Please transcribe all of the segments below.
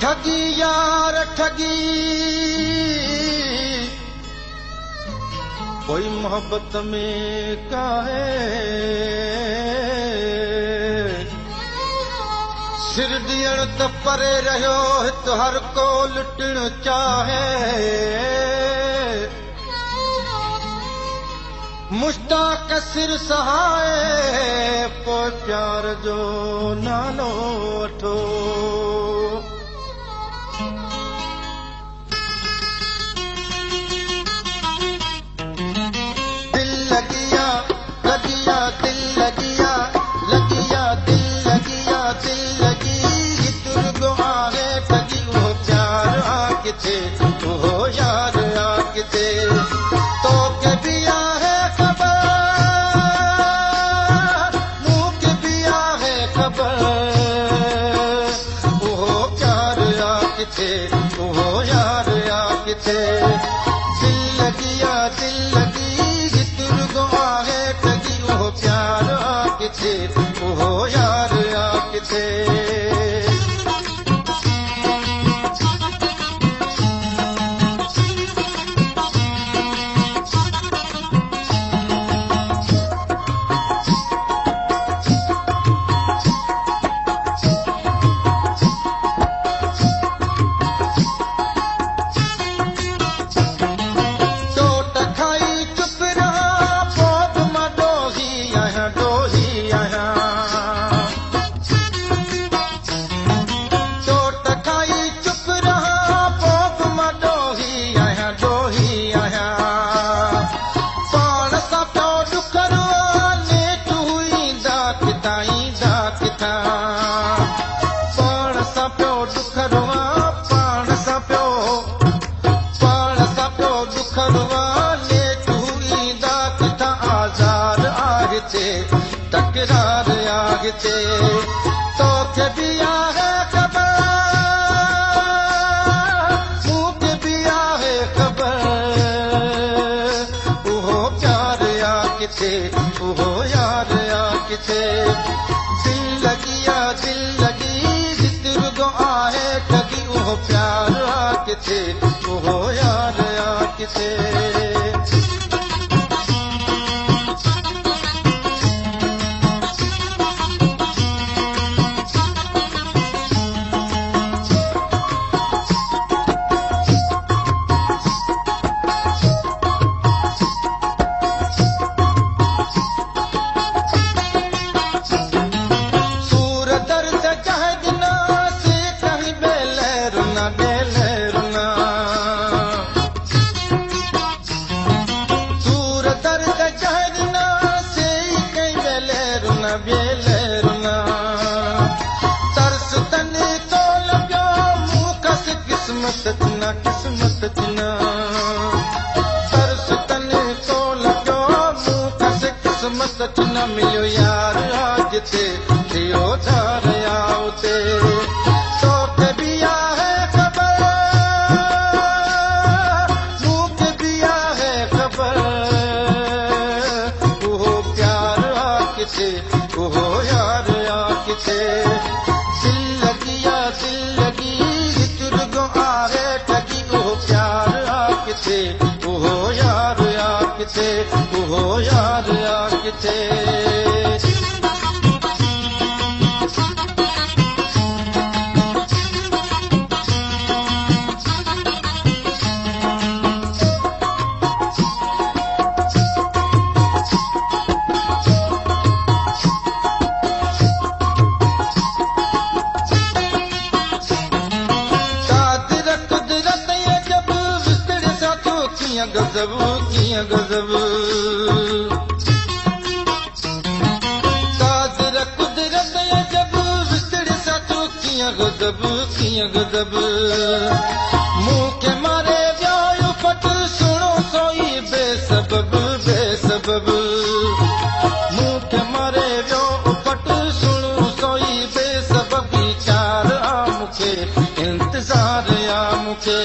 ठगी यार ठगी, कोई मोहब्बत में का है, सिर ॾियण त परे रहियो हित हर को लुटण चाहे, मुश्ताक सिर सहाए पोइ प्यार जो नालो वठो। दिल लगिया लगिया दिल लगिया लगिया दिल लगिया दिल लगी, तुर्गो आहे ठगी वो प्यार आ किथे, वो यार आ किथे, तो के भी आहे खबर, मुँह के भी आहे खबर, वो प्यार आ किथे, वो यार आ किथे। दिल लगिया दिल लगी, तुर्गो आहे ठगी वो प्यार आ किथे, वो यार आ किथे। तकरार आगते तो के भी आहे खबर, मुँह के भी आहे खबर, वो प्यार आ किथे, वो यार आ किथे। दिल लगिया दिल लगी, तुर्गो आहे ठगी वो प्यार आ किथे, वो यार आ किथे। किस्मत चुना तरस तने तो लॻो, मूं खस किस्मत चुना मिलियो यार आज ते, थियो धार उते, तो के भी आहे खबर, मूं के भी आहे खबर, वो प्यार आ किथे, वो यार आ किथे। दिल लगिया दिल लगी, तुर्गो आहे ठगी वो प्यार आ किथे, वो यार आ किथे, वो यार आ किथे। गजब किया गजब कादर कुदरत जब विसड़ साथो किया गजब मुंह के मारे व्यायो पट सुनो सोई बेसबब मुंह के मारे व्यो पट सुनो सोई बेसबब चार आ मुखे इंतजार आ मुखे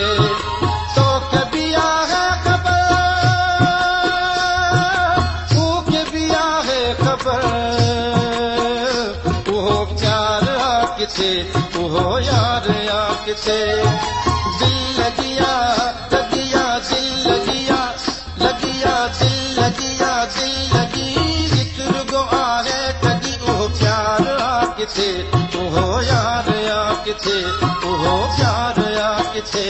तो कभी आ है खबर किथे उहो यार या किथे दिल लगिया लगिया दिल लगिया लगिया दिल लगिया दिल लगी हिक रुगो आहे कॾहिं उहो प्यार आ किथे उहो यार या किथे उहो प्यार या किथे